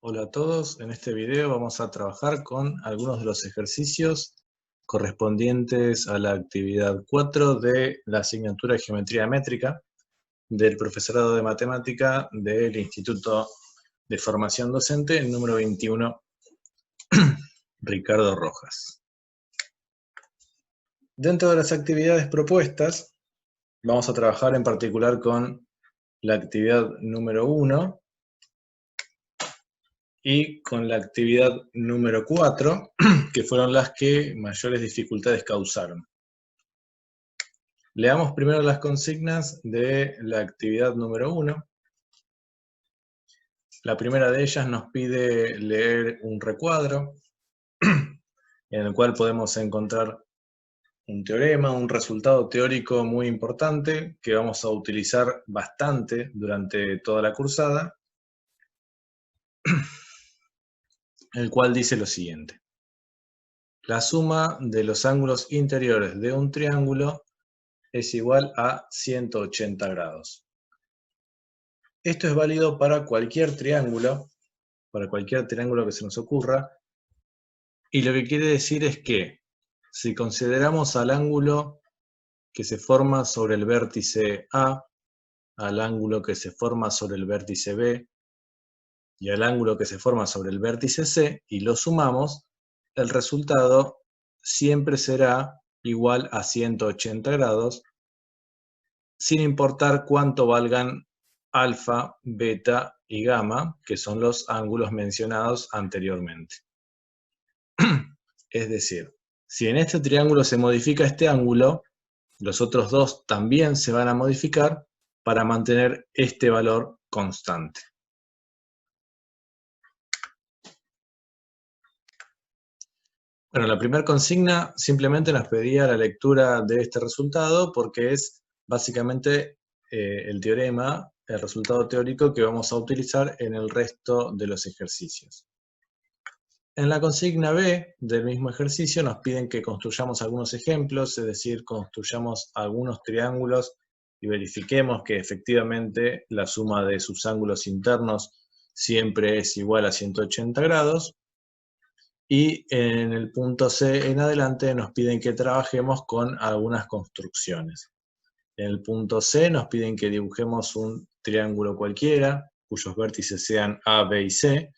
Hola a todos, en este video vamos a trabajar con algunos de los ejercicios correspondientes a la actividad 4 de la asignatura de Geometría Métrica del Profesorado de Matemática del Instituto de Formación Docente, el número 21, Ricardo Rojas. Dentro de las actividades propuestas, vamos a trabajar en particular con la actividad número 1, y con la actividad número 4, que fueron las que mayores dificultades causaron. Leamos primero las consignas de la actividad número 1. La primera de ellas nos pide leer un recuadro, en el cual podemos encontrar un teorema, un resultado teórico muy importante, que vamos a utilizar bastante durante toda la cursada, el cual dice lo siguiente: la suma de los ángulos interiores de un triángulo es igual a 180 grados. Esto es válido para cualquier triángulo que se nos ocurra, y lo que quiere decir es que si consideramos al ángulo que se forma sobre el vértice A, al ángulo que se forma sobre el vértice B y al ángulo que se forma sobre el vértice C, y lo sumamos, el resultado siempre será igual a 180 grados, sin importar cuánto valgan alfa, beta y gamma, que son los ángulos mencionados anteriormente. Es decir, si en este triángulo se modifica este ángulo, los otros dos también se van a modificar para mantener este valor constante. Bueno, la primera consigna simplemente nos pedía la lectura de este resultado porque es básicamente el teorema, el resultado teórico que vamos a utilizar en el resto de los ejercicios. En la consigna B del mismo ejercicio nos piden que construyamos algunos ejemplos, es decir, construyamos algunos triángulos y verifiquemos que efectivamente la suma de sus ángulos internos siempre es igual a 180 grados. Y en el punto C en adelante nos piden que trabajemos con algunas construcciones. En el punto C nos piden que dibujemos un triángulo cualquiera, cuyos vértices sean A, B y C,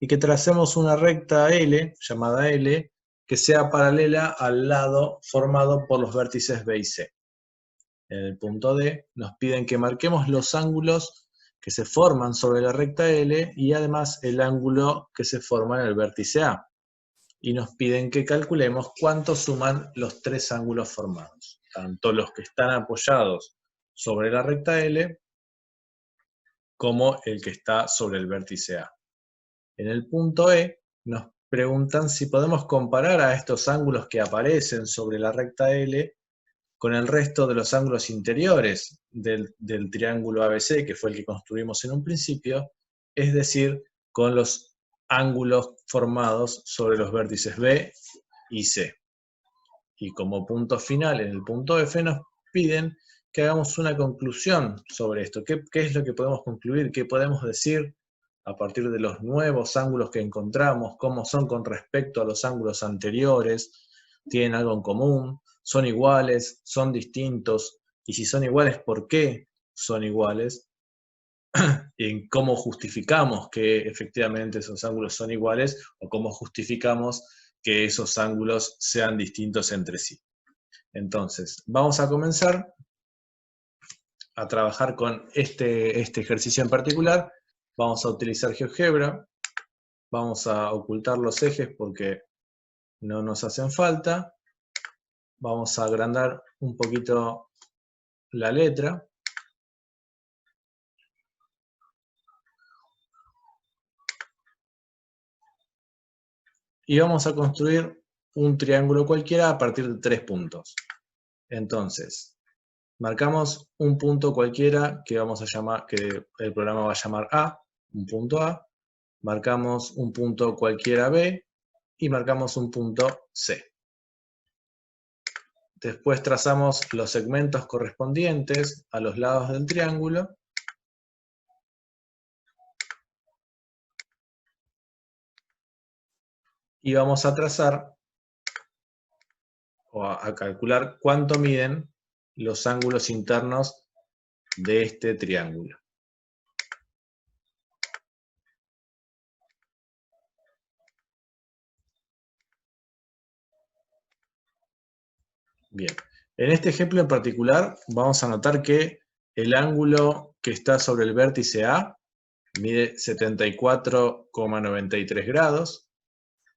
y que tracemos una recta L, llamada L, que sea paralela al lado formado por los vértices B y C. En el punto D nos piden que marquemos los ángulos que se forman sobre la recta L y además el ángulo que se forma en el vértice A. Y nos piden que calculemos cuánto suman los tres ángulos formados, tanto los que están apoyados sobre la recta L como el que está sobre el vértice A. En el punto E nos preguntan si podemos comparar a estos ángulos que aparecen sobre la recta L con el resto de los ángulos interiores del triángulo ABC, que fue el que construimos en un principio, es decir, con los ángulos formados sobre los vértices B y C. Y como punto final, en el punto F, nos piden que hagamos una conclusión sobre esto. ¿Qué es lo que podemos concluir? ¿Qué podemos decir a partir de los nuevos ángulos que encontramos? ¿Cómo son con respecto a los ángulos anteriores? ¿Tienen algo en común? ¿Son iguales? ¿Son distintos? Y si son iguales, ¿por qué son iguales? ¿Y cómo justificamos que efectivamente esos ángulos son iguales? ¿O cómo justificamos que esos ángulos sean distintos entre sí? Entonces, vamos a comenzar a trabajar con este ejercicio en particular. Vamos a utilizar GeoGebra. Vamos a ocultar los ejes porque no nos hacen falta. Vamos a agrandar un poquito la letra. Y vamos a construir un triángulo cualquiera a partir de 3 puntos. Entonces, marcamos un punto cualquiera que vamos a llamar, que el programa va a llamar A, un punto A. Marcamos un punto cualquiera B y marcamos un punto C. Después trazamos los segmentos correspondientes a los lados del triángulo. y vamos a trazar o a calcular cuánto miden los ángulos internos de este triángulo. Bien, en este ejemplo en particular vamos a notar que el ángulo que está sobre el vértice A mide 74,93 grados,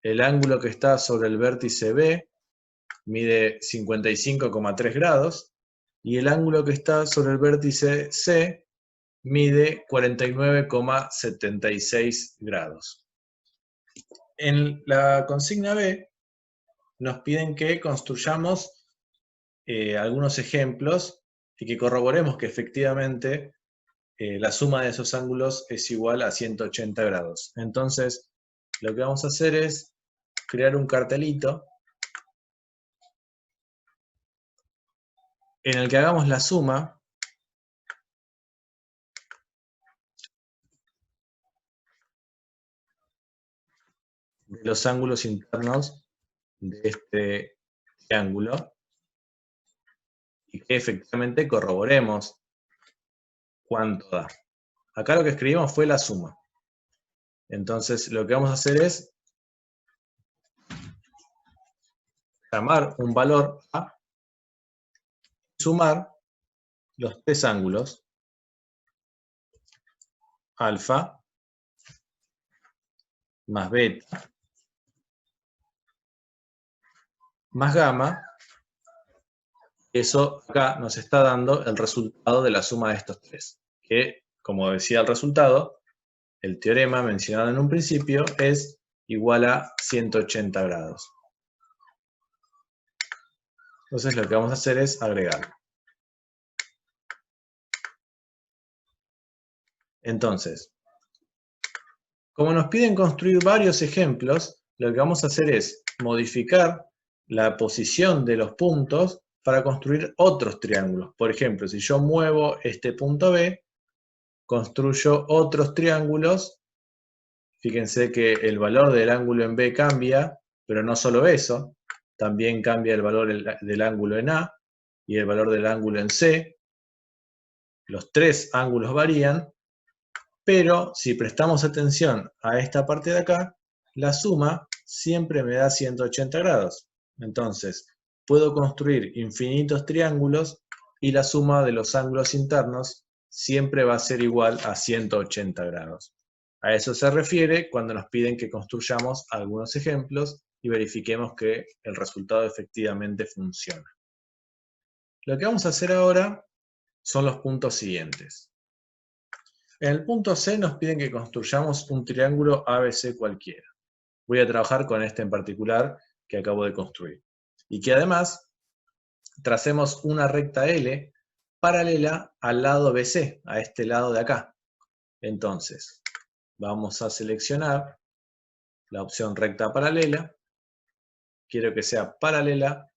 el ángulo que está sobre el vértice B mide 55,3 grados y el ángulo que está sobre el vértice C mide 49,76 grados. En la consigna B nos piden que construyamos algunos ejemplos y que corroboremos que efectivamente la suma de esos ángulos es igual a 180 grados. Entonces, lo que vamos a hacer es crear un cartelito en el que hagamos la suma de los ángulos internos de este triángulo y que efectivamente corroboremos cuánto da. Acá lo que escribimos fue la suma. Entonces, lo que vamos a hacer es llamar un valor A, sumar los tres ángulos, alfa más beta más gamma. Eso acá nos está dando el resultado de la suma de estos tres, que, como decía el resultado, el teorema mencionado en un principio es igual a 180 grados. Entonces lo que vamos a hacer es agregar. Entonces, como nos piden construir varios ejemplos, lo que vamos a hacer es modificar la posición de los puntos para construir otros triángulos. Por ejemplo, si yo muevo este punto B, construyo otros triángulos. Fíjense que el valor del ángulo en B cambia, pero no solo eso, también cambia el valor del ángulo en A y el valor del ángulo en C. Los tres ángulos varían, pero si prestamos atención a esta parte de acá, la suma siempre me da 180 grados. Entonces, puedo construir infinitos triángulos y la suma de los ángulos internos siempre va a ser igual a 180 grados. A eso se refiere cuando nos piden que construyamos algunos ejemplos y verifiquemos que el resultado efectivamente funciona. Lo que vamos a hacer ahora son los puntos siguientes. En el punto C nos piden que construyamos un triángulo ABC cualquiera. Voy a trabajar con este en particular que acabo de construir. Y que además tracemos una recta L paralela al lado BC, a este lado de acá. Entonces, vamos a seleccionar la opción recta paralela. Quiero que sea paralela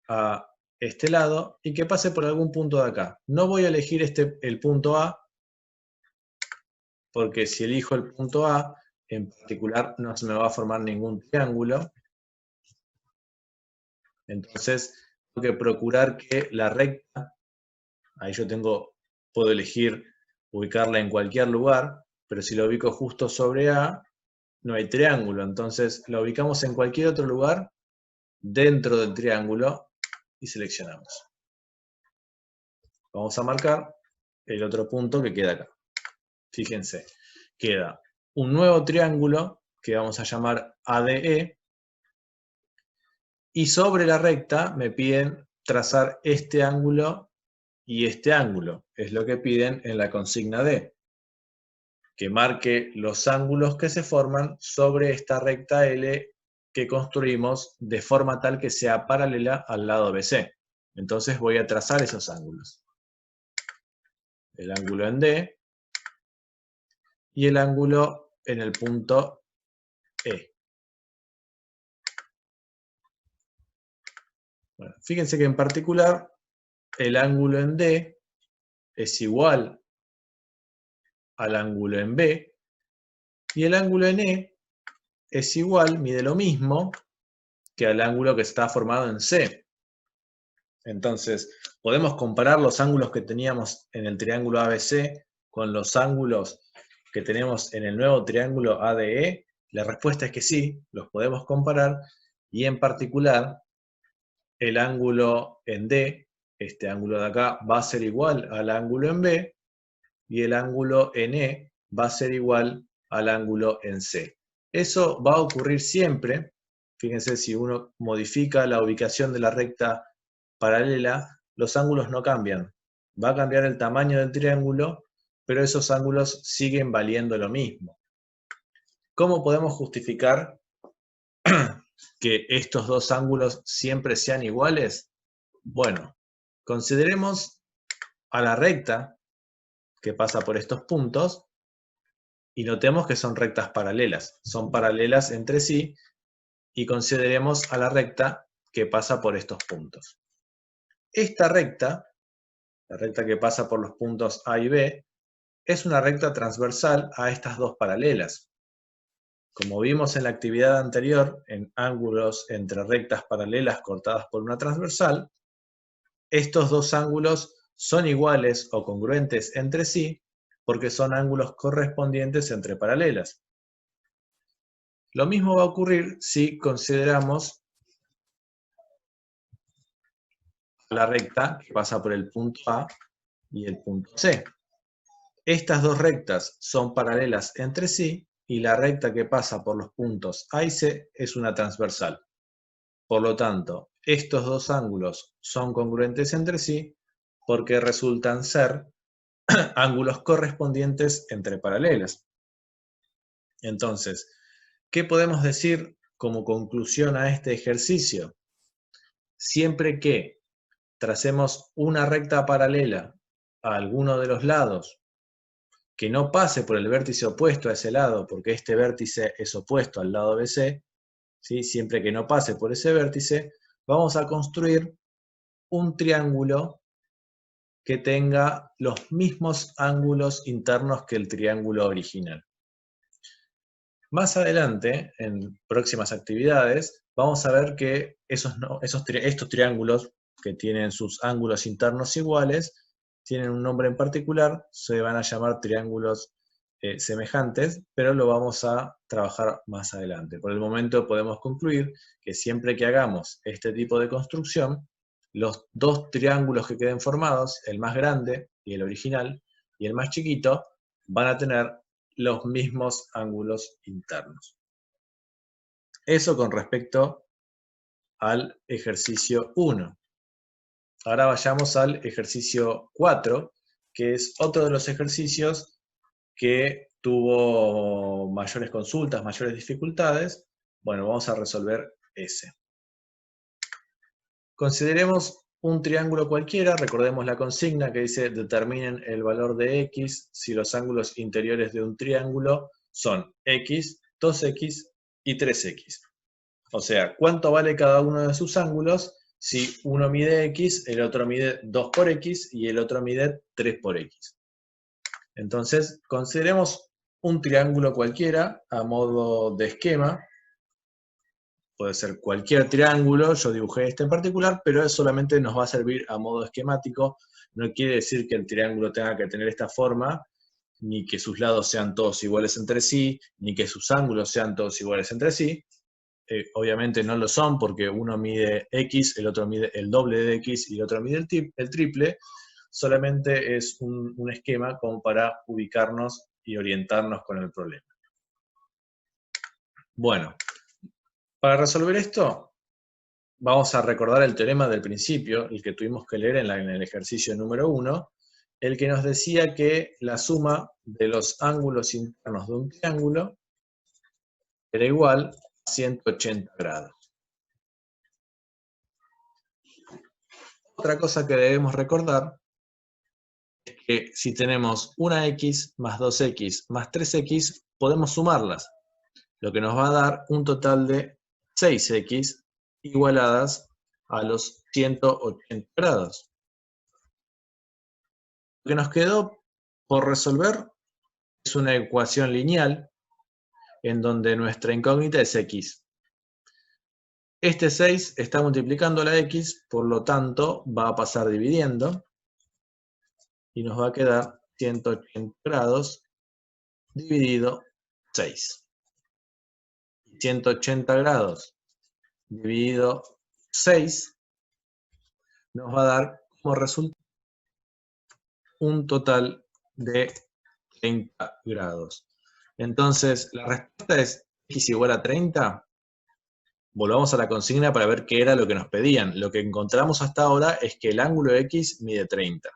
a este lado y que pase por algún punto de acá. No voy a elegir el punto A, porque si elijo el punto A, en particular no se me va a formar ningún triángulo. Entonces, tengo que procurar que la recta, ahí yo puedo elegir ubicarla en cualquier lugar, pero si la ubico justo sobre A, no hay triángulo. Entonces, la ubicamos en cualquier otro lugar dentro del triángulo y seleccionamos. Vamos a marcar el otro punto que queda acá. Fíjense, queda un nuevo triángulo que vamos a llamar ADE y sobre la recta me piden trazar este ángulo y este ángulo. Es lo que piden en la consigna D. Que marque los ángulos que se forman sobre esta recta L que construimos de forma tal que sea paralela al lado BC. Entonces voy a trazar esos ángulos. El ángulo en D y el ángulo en el punto E. Bueno, fíjense que en particular el ángulo en D es igual al ángulo en B y el ángulo en E es igual, mide lo mismo que al ángulo que está formado en C. Entonces, podemos comparar los ángulos que teníamos en el triángulo ABC con los ángulos que tenemos en el nuevo triángulo ADE. La respuesta es que sí, los podemos comparar, y en particular, el ángulo en D, este ángulo de acá, va a ser igual al ángulo en B, y el ángulo en E va a ser igual al ángulo en C. Eso va a ocurrir siempre. Fíjense, si uno modifica la ubicación de la recta paralela, los ángulos no cambian. Va a cambiar el tamaño del triángulo, pero esos ángulos siguen valiendo lo mismo. ¿Cómo podemos justificar que estos dos ángulos siempre sean iguales? Bueno, consideremos a la recta que pasa por estos puntos y notemos que son rectas paralelas. Son paralelas entre sí, y consideremos a la recta que pasa por estos puntos. Esta recta, la recta que pasa por los puntos A y B, es una recta transversal a estas dos paralelas. Como vimos en la actividad anterior, en ángulos entre rectas paralelas cortadas por una transversal, estos dos ángulos son iguales o congruentes entre sí porque son ángulos correspondientes entre paralelas. Lo mismo va a ocurrir si consideramos la recta que pasa por el punto A y el punto C. Estas dos rectas son paralelas entre sí y la recta que pasa por los puntos A y C es una transversal. Por lo tanto, estos dos ángulos son congruentes entre sí porque resultan ser ángulos correspondientes entre paralelas. Entonces, ¿qué podemos decir como conclusión a este ejercicio? Siempre que tracemos una recta paralela a alguno de los lados que no pase por el vértice opuesto a ese lado, porque este vértice es opuesto al lado BC, ¿sí? Siempre que no pase por ese vértice, vamos a construir un triángulo que tenga los mismos ángulos internos que el triángulo original. Más adelante, en próximas actividades, vamos a ver que estos triángulos que tienen sus ángulos internos iguales, tienen un nombre en particular, se van a llamar triángulos semejantes, pero lo vamos a trabajar más adelante. Por el momento podemos concluir que siempre que hagamos este tipo de construcción, los dos triángulos que queden formados, el más grande y el original, y el más chiquito, van a tener los mismos ángulos internos. Eso con respecto al ejercicio 1. Ahora vayamos al ejercicio 4, que es otro de los ejercicios que tuvo mayores consultas, mayores dificultades. Bueno, vamos a resolver ese. Consideremos un triángulo cualquiera, recordemos la consigna que dice determinen el valor de x si los ángulos interiores de un triángulo son x, 2x y 3x. O sea, ¿cuánto vale cada uno de sus ángulos si uno mide x, el otro mide 2 por x y el otro mide 3 por x? Entonces, consideremos un triángulo cualquiera a modo de esquema. Puede ser cualquier triángulo, yo dibujé este en particular, pero solamente nos va a servir a modo esquemático. No quiere decir que el triángulo tenga que tener esta forma, ni que sus lados sean todos iguales entre sí, ni que sus ángulos sean todos iguales entre sí. Obviamente no lo son porque uno mide x, el otro mide el doble de x y el otro mide el triple. Solamente es un esquema como para ubicarnos y orientarnos con el problema. Bueno, para resolver esto, vamos a recordar el teorema del principio, el que tuvimos que leer en el ejercicio número 1, el que nos decía que la suma de los ángulos internos de un triángulo era igual a 180 grados. Otra cosa que debemos recordar es que si tenemos una x más 2x más 3x, podemos sumarlas, lo que nos va a dar un total de 6x igualadas a los 180 grados. Lo que nos quedó por resolver es una ecuación lineal en donde nuestra incógnita es x. Este 6 está multiplicando la x, por lo tanto va a pasar dividiendo, y nos va a quedar 180 grados dividido 6. 180 grados dividido 6 nos va a dar como resultado un total de 30 grados. Entonces, la respuesta es x igual a 30. Volvamos a la consigna para ver qué era lo que nos pedían. Lo que encontramos hasta ahora es que el ángulo x mide 30.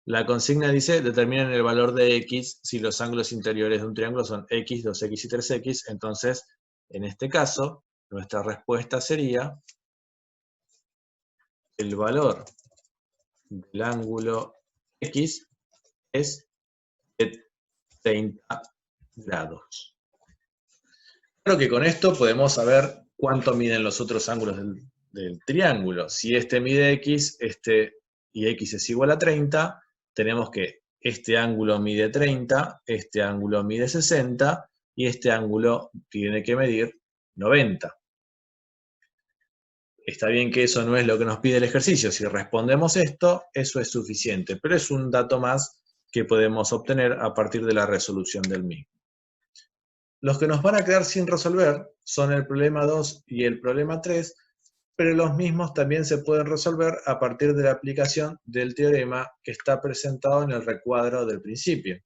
La consigna dice, determinen el valor de x si los ángulos interiores de un triángulo son x, 2x y 3x. Entonces, en este caso, nuestra respuesta sería el valor del ángulo x es de 30 grados. Claro que con esto podemos saber cuánto miden los otros ángulos del triángulo. Si este mide x y x es igual a 30, tenemos que este ángulo mide 30, este ángulo mide 60 y este ángulo tiene que medir 90. Está bien que eso no es lo que nos pide el ejercicio. Si respondemos esto, eso es suficiente, pero es un dato más que podemos obtener a partir de la resolución del mismo. Los que nos van a quedar sin resolver son el problema 2 y el problema 3, pero los mismos también se pueden resolver a partir de la aplicación del teorema que está presentado en el recuadro del principio.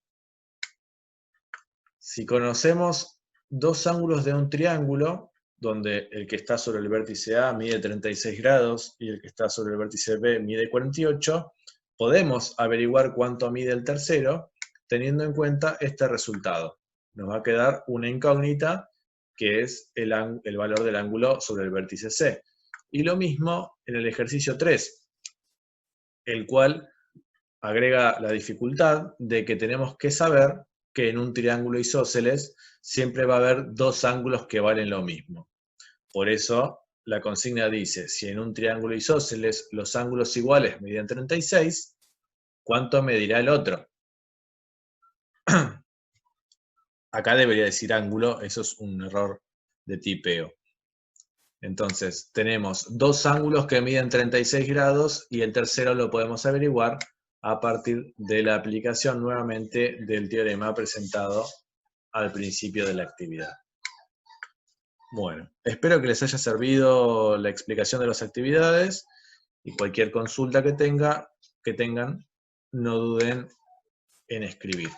Si conocemos dos ángulos de un triángulo, donde el que está sobre el vértice A mide 36 grados y el que está sobre el vértice B mide 48, podemos averiguar cuánto mide el tercero teniendo en cuenta este resultado. Nos va a quedar una incógnita que es el valor del ángulo sobre el vértice C. Y lo mismo en el ejercicio 3, el cual agrega la dificultad de que tenemos que saber que en un triángulo isósceles siempre va a haber dos ángulos que valen lo mismo. Por eso la consigna dice, si en un triángulo isósceles los ángulos iguales miden 36, ¿cuánto medirá el otro? Acá debería decir ángulo, eso es un error de tipeo. Entonces, tenemos dos ángulos que miden 36 grados y el tercero lo podemos averiguar a partir de la aplicación nuevamente del teorema presentado al principio de la actividad. Bueno, espero que les haya servido la explicación de las actividades y cualquier consulta que tengan, no duden en escribir.